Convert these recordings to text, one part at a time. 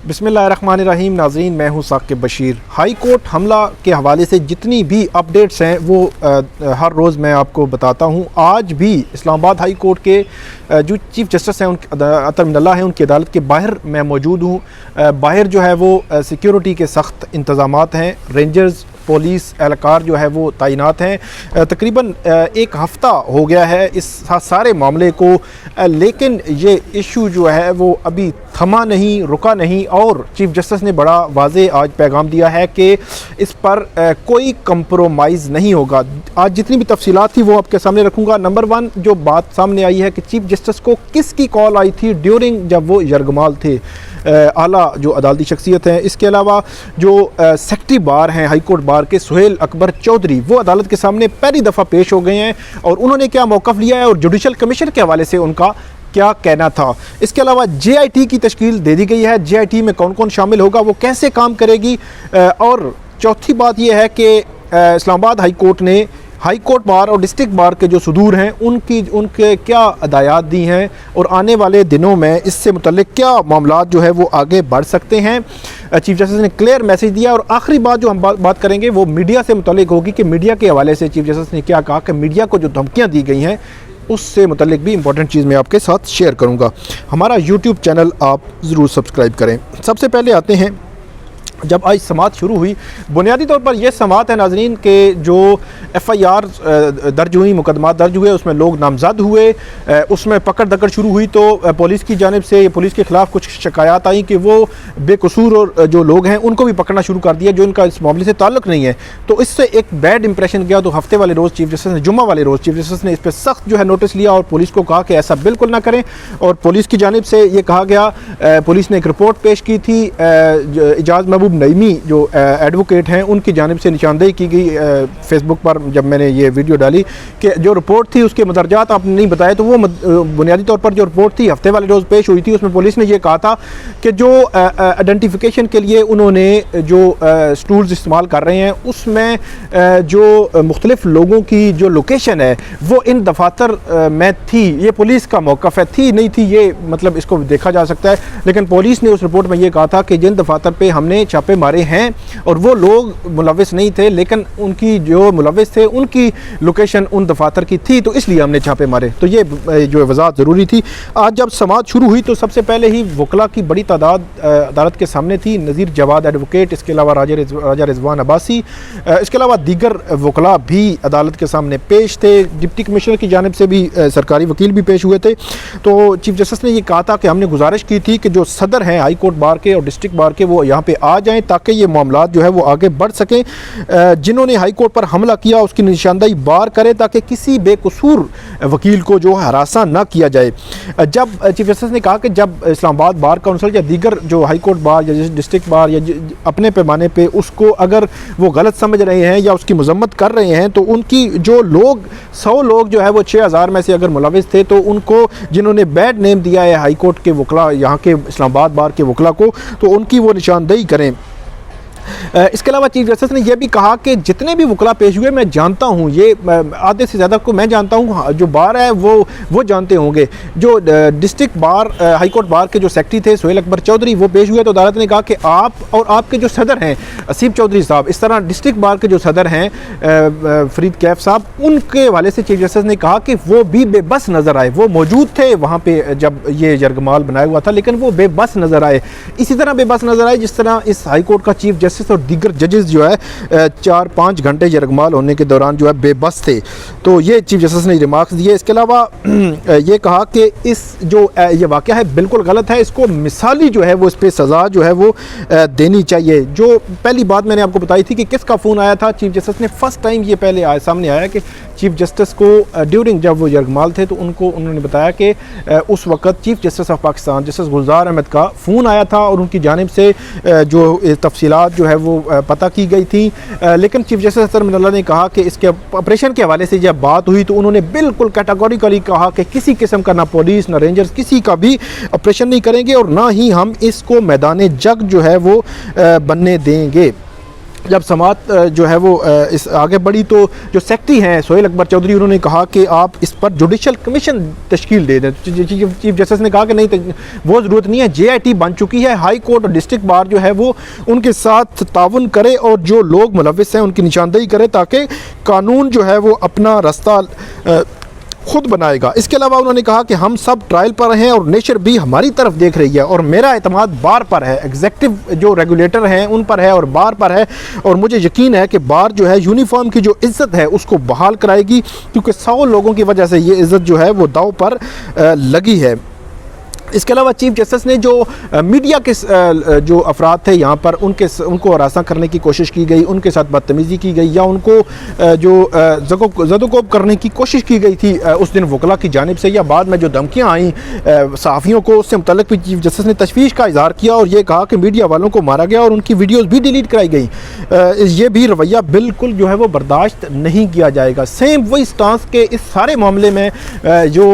बिस्मिल्लाहिर्रहमानिर्रहीम। नाज़रीन, मैं हूँ साकिब बशीर। हाई कोर्ट हमला के हवाले से जितनी भी अपडेट्स हैं वो हर रोज़ मैं आपको बताता हूँ। आज भी इस्लामाबाद हाई कोर्ट के जो चीफ़ जस्टिस हैं अतर मिनल्लाह हैं, उनकी अदालत के बाहर मैं मौजूद हूँ। बाहर जो है वो सिक्योरिटी के सख्त इंतज़ामात हैं। रेंजर्स पुलिस एहलकार जो है वो तैनात हैं। तकरीबन एक हफ़्ता हो गया है इस सारे मामले को, लेकिन ये इशू जो है वो अभी थमा नहीं, रुका नहीं। और चीफ़ जस्टिस ने बड़ा वाज़े आज पैगाम दिया है कि इस पर कोई कंप्रोमाइज़ नहीं होगा। आज जितनी भी तफसीलात थी वो आपके सामने रखूँगा। नंबर 1 जो बात सामने आई है कि चीफ़ जस्टिस को किसकी कॉल आई थी ड्यूरिंग जब वो यरगमाल थे, आला जो अदालती शख्सियत हैं। इसके अलावा जो सेक्रेटरी बार हैं हाई कोर्ट बार के सुहेल अकबर चौधरी, वो अदालत के सामने पहली दफ़ा पेश हो गए हैं और उन्होंने क्या मौक़िफ़ लिया है और जुडिशल कमीशन के हवाले से उनका क्या कहना था। इसके अलावा JIT की तश्कील दे दी गई है। JIT में कौन कौन शामिल होगा, वो कैसे काम करेगी। और चौथी बात यह है कि इस्लामाबाद हाई कोर्ट ने हाई कोर्ट बार और डिस्ट्रिक्ट बार के जो सदूर हैं उनके क्या हदायत दी हैं और आने वाले दिनों में इससे मुतल्लिक क्या मामलात जो है वो आगे बढ़ सकते हैं। चीफ जस्टिस ने क्लियर मैसेज दिया। और आखिरी बात जो हम बात करेंगे वो मीडिया से मुतल्लिक होगी कि मीडिया के हवाले से चीफ जस्टिस ने क्या कहा कि मीडिया को जो धमकियाँ दी गई हैं उससे मुतल्लिक भी इंपॉर्टेंट चीज़ मैं आपके साथ शेयर करूँगा। हमारा यूट्यूब चैनल आप ज़रूर सब्सक्राइब करें। सबसे पहले आते हैं, जब आज समाअत शुरू हुई, बुनियादी तौर पर यह समाअत है नाजरीन के जो FIR दर्ज हुई, मुकदमा दर्ज हुए, उसमें लोग नामजद हुए, उसमें पकड़ दकड़ शुरू हुई। तो पुलिस की जानिब से पुलिस के ख़िलाफ़ कुछ शिकायत आई कि वो बेकसूर और जो लोग हैं उनको भी पकड़ना शुरू कर दिया जो इनका इस मामले से ताल्लुक़ नहीं है। तो इससे एक बैड इंप्रेशन गया। तो हफ्ते वाले रोज़ चीफ जस्टिस ने, जुम्मा वाले रोज़ चीफ जस्टिस ने इस पर सख्त जो है नोटिस लिया और पुलिस को कहा कि ऐसा बिल्कुल ना करें। और पुलिस की जानिब से ये कहा गया, पुलिस ने एक रिपोर्ट पेश की थी, इजाज़ महबूब नईमी जो एडवोकेट हैं उनकी जानिब से निशानदेही की गई फेसबुक पर जब मैंने ये वीडियो डाली कि जो रिपोर्ट थी उसके मदरजात आपने नहीं बताए। तो वो बुनियादी तौर पर जो रिपोर्ट थी हफ्ते वाले रोज़ पेश हुई थी, उसमें पुलिस ने ये कहा था कि जो आइडेंटिफिकेशन के लिए उन्होंने जो टूल्स इस्तेमाल कर रहे हैं उसमें जो मुख्तलिफ लोगों की जो लोकेशन है वो इन दफातर में थी। ये पुलिस का मौक़िफ़ है, थी नहीं थी ये मतलब इसको देखा जा सकता है। लेकिन पुलिस ने उस रिपोर्ट में ये कहा था कि जिन दफातर पे हमने छापे मारे हैं और वो लोग मुलव्विस नहीं थे, लेकिन उनकी जो मुलव्विस थे उनकी लोकेशन उन दफातर की थी, तो इसलिए हमने छापे मारे। तो ये जो वज़ाहत ज़रूरी थी। आज जब समाअत शुरू हुई तो सबसे पहले ही वकला की बड़ी तादाद अदालत के सामने थी। नज़ीर जवाद एडवोकेट, इसके अलावा राजा रिजवान अब्बासी, इसके अलावा दीगर वकला भी अदालत के सामने पेश थे। डिप्टी कमिश्नर की जानिब से भी सरकारी वकील भी पेश हुए थे। तो चीफ जस्टिस ने यह कहा था कि हमने गुजारिश की थी कि जो सदर हैं हाई कोर्ट बार के और डिस्ट्रिक्ट बार के वो यहाँ पे आ जाएँ ताकि ये मामलात जो है वो आगे बढ़ सकें। जिन्होंने हाई कोर्ट पर हमला किया उसकी निशानदेही बार करें ताकि किसी बेकसूर वकील को जो हरासा ना किया जाए। जब चीफ जस्टिस ने कहा कि जब इस्लामाबाद बार काउंसिल या दीगर जो हाई कोर्ट बार या डिस्ट्रिक्ट बार या अपने पैमाने पे उसको अगर वो गलत समझ रहे हैं या उसकी मजम्मत कर रहे हैं तो उनकी जो लोग 100 लोग जो है वो 6000 में से अगर मुलव्विस थे तो उनको जिन्होंने बैड नेम दिया है हाई कोर्ट के वकला, यहाँ के इस्लामाबाद बार के वकला को, तो उनकी वो निशानदेही करें। इसके अलावा चीफ जस्टिस ने यह भी कहा कि जितने भी वकला पेश हुए मैं जानता हूँ, ये आधे से ज़्यादा को मैं जानता हूँ, जो बार है वो जानते होंगे। जो district bar high court bar के जो सेक्रेटरी थे सुहेल अकबर चौधरी वो पेश हुए। तो अदालत ने कहा कि आप और आपके जो सदर हैं असीब चौधरी साहब, इस तरह डिस्ट्रिक्ट बार के जो सदर हैं फरीद कैफ साहब, उनके हवाले से चीफ जस्टिस ने कहा कि वो भी बेबस नज़र आए। वो मौजूद थे वहाँ पर जब ये यरगमाल बनाया हुआ था, लेकिन वो बेबस नज़र आए। इसी तरह बेबस नज़र आए जिस तरह इस हाई कोर्ट का चीफ जस्टिस और दीगर जजेस जो है 4-5 घंटे यरगमाल होने के दौरान जो है बेबस थे। तो ये चीफ जस्टिस ने रिमार्क्स दिए। इसके अलावा ये कहा कि इस जो ये वाक़या है बिल्कुल गलत है, इसको मिसाली जो है वो इस पर सज़ा जो है वो देनी चाहिए। जो पहली बात मैंने आपको बताई थी कि किसका फ़ोन आया था, चीफ जस्टिस ने फर्स्ट टाइम ये पहले सामने आया कि चीफ जस्टिस को ड्यूरिंग जब वो यरगमाल थे तो उन्होंने बताया कि उस वक़्त chief justice of Pakistan justice Gulzar Ahmed का फ़ोन आया था और उनकी जानिब से जो तफसीलात जो है वो पता की गई थी। लेकिन चीफ जस्टिस अतर मिनल्लाह ने कहा कि इसके ऑपरेशन के हवाले से जब बात हुई तो उन्होंने बिल्कुल कैटेगोरिकली कहा कि किसी किस्म का ना पुलिस ना रेंजर्स किसी का भी ऑपरेशन नहीं करेंगे और ना ही हम इसको मैदान जंग जो है वो बनने देंगे। जब समात जो है वो इस आगे बढ़ी तो जो सेक्रेटरी हैं सोहेल अकबर चौधरी, उन्होंने कहा कि आप इस पर जुडिशल कमीशन तश्कील दे दें। चीफ जस्टिस ने कहा कि नहीं, वो ज़रूरत नहीं है, JIT बन चुकी है, हाई कोर्ट और डिस्ट्रिक्ट बार जो है वो उनके साथ ताउन करे और जो लोग मुलविस हैं उनकी निशानदेही करे, ताकि कानून जो है वो अपना रास्ता खुद बनाएगा। इसके अलावा उन्होंने कहा कि हम सब ट्रायल पर हैं और नेचर भी हमारी तरफ देख रही है और मेरा एतमाद बार पर है, एग्जेक्टिव जो रेगुलेटर हैं उन पर है और बार पर है, और मुझे यकीन है कि बार जो है यूनिफॉर्म की जो इज़्ज़त है उसको बहाल कराएगी, क्योंकि 100 लोगों की वजह से ये इज़्ज़त जो है वो दाव पर लगी है। इसके अलावा चीफ जस्टिस ने जो मीडिया के जो अफराद थे यहाँ पर उनको हरासा करने की कोशिश की गई, उनके साथ बदतमीज़ी की गई या उनको जो ज़दोकोब करने की कोशिश की गई थी उस दिन वकला की जानिब से, या बाद में जो धमकियाँ आईं सहाफ़ियों को, उससे मुतल्लिक़ भी चीफ जस्टिस ने तशवीश का इज़हार किया और ये कहा कि मीडिया वालों को मारा गया और उनकी वीडियोज़ भी डिलीट कराई गई। ये भी रवैया बिल्कुल जो है वो बर्दाश्त नहीं किया जाएगा। सेम वही स्टांस के इस सारे मामले में जो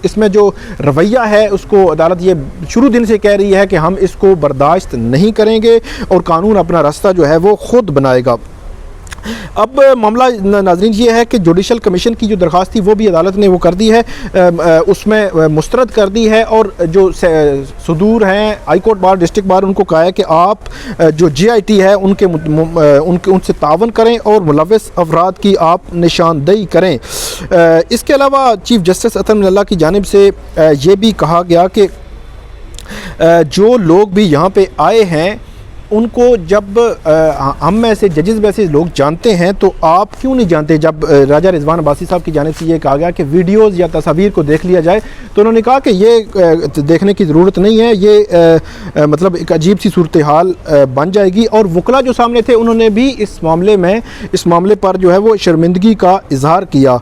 इसमें जो रवैया है उसको अदालत ये शुरू दिन से कह रही है कि हम इसको बर्दाश्त नहीं करेंगे और कानून अपना रास्ता जो है वो खुद बनाएगा। अब मामला नाज़रीन ये है कि जुडिशल कमीशन की जो दरख्वास्त थी वो भी अदालत ने वो कर दी है, उसमें मुस्तरद कर दी है, और जो सदूर हैं high court bar district bar उनको कहा है कि आप जो JIT है उनसे तावन करें और मुलविस अफराद की आप निशानदेही करें। इसके अलावा चीफ जस्टिस अतर मिनल्ला की जानिब से ये भी कहा गया कि जो लोग भी यहाँ पे आए हैं उनको जब हम में से जजेस में से लोग जानते हैं तो आप क्यों नहीं जानते। जब राजा रिजवान अब्बासी साहब की जानिब से ये कहा गया कि वीडियोज़ या तस्वीर को देख लिया जाए, तो उन्होंने कहा कि ये देखने की ज़रूरत नहीं है, ये मतलब एक अजीब सी सूरत हाल बन जाएगी। और वकला जो सामने थे उन्होंने भी इस मामले पर जो है वो शर्मिंदगी का इजहार किया।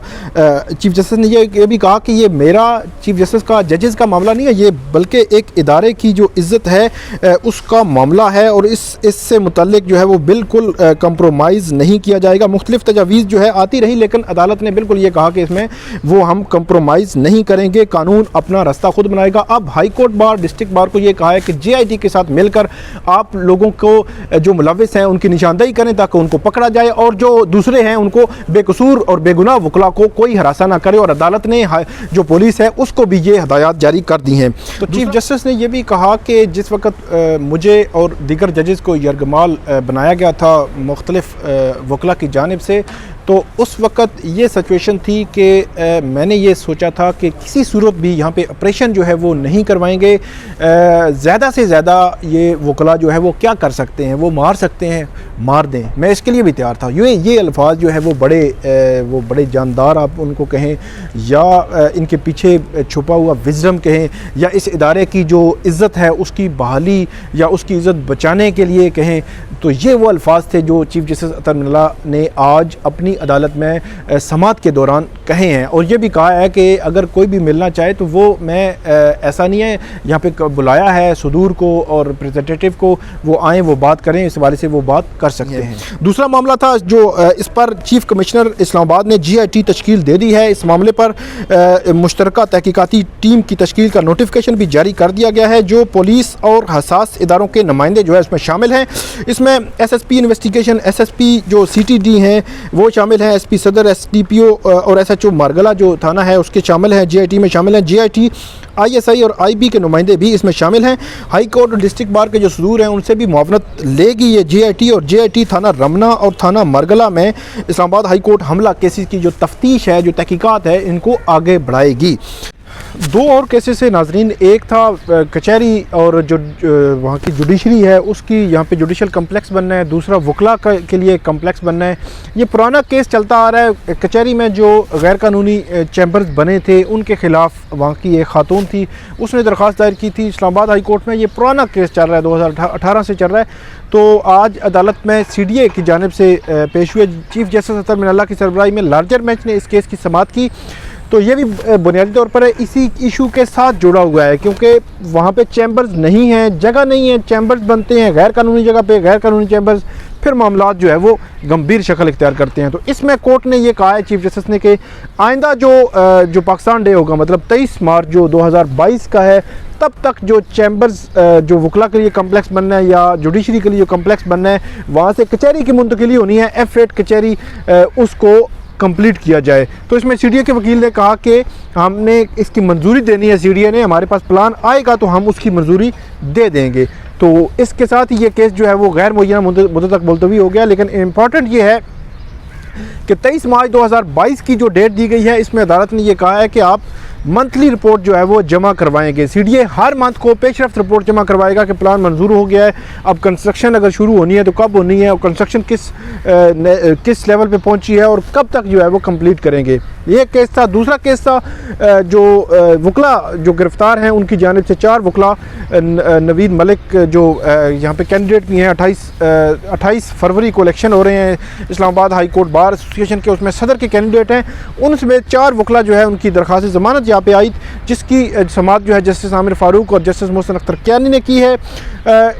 चीफ जस्टिस ने ये भी कहा कि ये मेरा चीफ जस्टिस का जजेस का मामला नहीं है, ये बल्कि एक इदारे की जो इज़्ज़त है उसका मामला है और इससे मुतल्लिक जो है वो बिल्कुल कंप्रोमाइज़ नहीं किया जाएगा। मुख्तलिफ तजावीज़ जो है आती रही, लेकिन अदालत ने बिल्कुल ये कहा कि इसमें वो हम कंप्रोमाइज़ नहीं करेंगे, कानून अपना रास्ता खुद बनाएगा। अब high court bar district bar को ये कहा है कि JIT के साथ मिलकर आप लोगों को जो मुलविस हैं उनकी निशानदेही करें ताकि उनको पकड़ा जाए, और जो दूसरे हैं उनको बेकसूर और बेगुनाह वकला को कोई हरासा ना करे। और अदालत ने जो पुलिस है उसको भी ये हदायत जारी कर दी हैं। तो चीफ जस्टिस ने यह भी कहा कि जिस वक्त मुझे और दीगर जजेस को यरगमाल बनाया गया था मुख्तलिफ वकला की जानिब से, तो उस वक्त ये सिचुएशन थी कि मैंने ये सोचा था कि किसी सूरत भी यहाँ पे ऑपरेशन जो है वो नहीं करवाएंगे। ज़्यादा से ज़्यादा ये वकला जो है वो क्या कर सकते हैं, वो मार सकते हैं, मार दें, मैं इसके लिए भी तैयार था। ये अल्फाज जो है वो बड़े जानदार आप उनको कहें या इनके पीछे छुपा हुआ विज़डम कहें या इस इदारे की जो इज़्ज़त है उसकी बहाली या उसकी इज़्ज़त बचाने के लिए कहें, तो ये वो अल्फाज थे जो चीफ जस्टिस अतर मिनल्ला ने आज अपनी अदालत में समात के दौरान कहे हैं। और ये भी कहा है कि अगर कोई भी मिलना चाहे तो वो ऐसा नहीं है, यहाँ पे बुलाया है सदूर को और रिप्रेजेंटेटिव को, वो आएँ वो बात करें, इस बारे से वो बात कर सकते हैं। दूसरा मामला था जो इस पर चीफ कमिश्नर इस्लामाबाद ने JIT तश्कील दे दी है। इस मामले पर मुश्तरका तहकीकाती टीम की तश्कील का नोटिफिकेशन भी जारी कर दिया गया है। जो पुलिस और हसास इदारों के नुमाइंदे जो है इसमें शामिल हैं। इसमें SSP इन्वेस्टिगेशन, SSP जो CTD हैं वो शामिल हैं, SP सदर, SDPO और SHO मारगला जो थाना है उसके शामिल हैं, JIT में शामिल हैं। JIT, ISI और IB के नुमाइंदे भी इसमें शामिल हैं। हाई कोर्ट और डिस्ट्रिक्ट बार के जो सदूर हैं उनसे भी मुआवनत लेगी ये JIT, और JIT थाना रमना और थाना मरगला में इस्लामाबाद हाई कोर्ट हमला केसेस की जो तफ्तीश है, जो तहकीकात है, इनको आगे बढ़ाएगी। दो और केसेस है नाजरीन, एक था कचहरी और जो वहाँ की जुडिशरी है उसकी यहाँ पे जुडिशल कम्प्लेक्स बनना है, दूसरा वकला के लिए कम्प्लेक्स बनना है। ये पुराना केस चलता आ रहा है। कचहरी में जो गैर कानूनी चैम्बर्स बने थे उनके ख़िलाफ़ वहाँ की एक खातून थी, उसने दरख्वास्त दायर की थी इस्लामाबाद हाई कोर्ट में। ये पुराना केस चल रहा है, 2018 से चल रहा है। तो आज अदालत में CDA की जानिब से पेश हुए। चीफ जस्टिस अतर मिनल्ला की सरबराही में लार्जर बेंच ने इस केस की समाअत की। तो ये भी बुनियादी तौर पर इसी इशू के साथ जुड़ा हुआ है, क्योंकि वहाँ पे चैम्बर्स नहीं हैं, जगह नहीं है, चैम्बर्स बनते हैं गैर कानूनी जगह पे, गैर कानूनी चैम्बर्स फिर मामला जो है वो गंभीर शक्ल इख्तियार करते हैं। तो इसमें कोर्ट ने ये कहा है चीफ जस्टिस ने कि आइंदा जो पाकिस्तान डे होगा, मतलब 23 मार्च जो 2022 का है, तब तक जो चैम्बर्स जो वकला के लिए कम्प्लेक्स बनना है या जुडिशरी के लिए जो कम्प्लेक्स बनना है, वहाँ से कचहरी की मुंतकिली होनी है, F8 कचहरी, उसको कंप्लीट किया जाए। तो इसमें CDA के वकील ने कहा कि हमने इसकी मंजूरी देनी है, CDA ने, हमारे पास प्लान आएगा तो हम उसकी मंजूरी दे देंगे। तो इसके साथ ही ये केस जो है वो गैर मुय्यना मुद्दत तक मुलतवी हो गया। लेकिन इम्पॉर्टेंट ये है कि 23 मार्च 2022 की जो डेट दी गई है, इसमें अदालत ने यह कहा है कि आप मंथली रिपोर्ट जो है वो जमा करवाएंगे। CDA हर मंथ को पेशरफ्त रिपोर्ट जमा करवाएगा कि प्लान मंजूर हो गया है, अब कंस्ट्रक्शन अगर शुरू होनी है तो कब होनी है, और कंस्ट्रक्शन किस लेवल पे पहुंची है और कब तक जो है वो कंप्लीट करेंगे। ये केस था। दूसरा केस था जो वकला जो गिरफ्तार हैं उनकी जानिब से 4 वकला, नवीद मलिक जो यहाँ पे कैंडिडेट भी हैं, 28 फरवरी को इलेक्शन हो रहे हैं Islamabad high court bar association के, उसमें सदर के कैंडिडेट हैं। उनमें 4 वकला जो है उनकी दरख्वास्त ज़मानत यहाँ पे आई, जिसकी समाअत जो है जस्टिस आमिर फ़ारूक और जस्टिस मोहसिन अख्तर कियानी ने की है।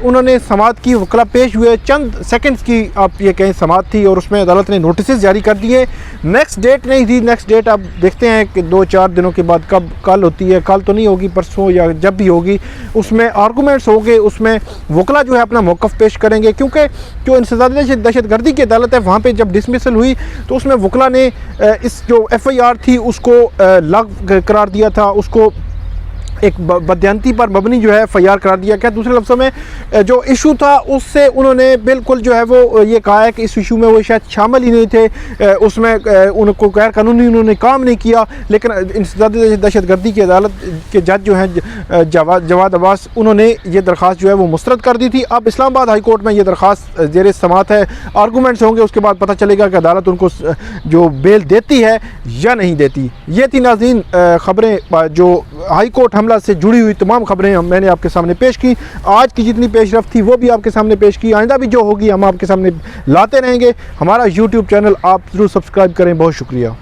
उन्होंने समाअत की, वकला पेश हुए, चंद सेकंड्स की आप ये कहें समाअत थी, और उसमें अदालत ने नोटिस जारी कर दिए। नेक्स्ट डेट नहीं थी, नेक्स्ट डेट आप देखते हैं कि 2-4 दिनों के बाद कब कल होती है, कल तो नहीं होगी, परसों या जब भी होगी, उसमें आर्गूमेंट्स होंगे, उसमें वकला जो है अपना मौक़िफ़ पेश करेंगे। क्योंकि जो इंसदाद दहशतगर्दी की अदालत है, वहाँ पर जब डिसमिसल हुई तो उसमें वकला ने इस जो FIR थी उसको लाग करार दिया था, उसको एक बदयांती पर मबनी जो है FIR करार दिया गया। दूसरे लफ्ज़ों में जो इशू था उससे उन्होंने बिल्कुल जो है वो ये कहा है कि इस इशू में वो शायद शामिल ही नहीं थे, उसमें उनको गैर कानूनी उन्होंने काम नहीं किया। लेकिन इंसदाद दहशतगर्दी की अदालत के जज जो हैं जवाद अब्बास, उन्होंने ये दरख्वास्त जो है वो मुस्तरद कर दी थी। अब इस्लामाबाद हाई कोर्ट में ये दरख्वास्त ज़ेर समाअत है, आर्गूमेंट्स होंगे, उसके बाद पता चलेगा कि अदालत उनको जो बेल देती है या नहीं देती। ये थी नाज़रीन ख़बरें जो हाई कोर्ट हमला से जुड़ी हुई तमाम खबरें मैंने आपके सामने पेश की। आज की जितनी पेशरफ्त थी वो भी आपके सामने पेश की, आइंदा भी जो होगी हम आपके सामने लाते रहेंगे। हमारा YouTube चैनल आप ज़रूर सब्सक्राइब करें। बहुत शुक्रिया।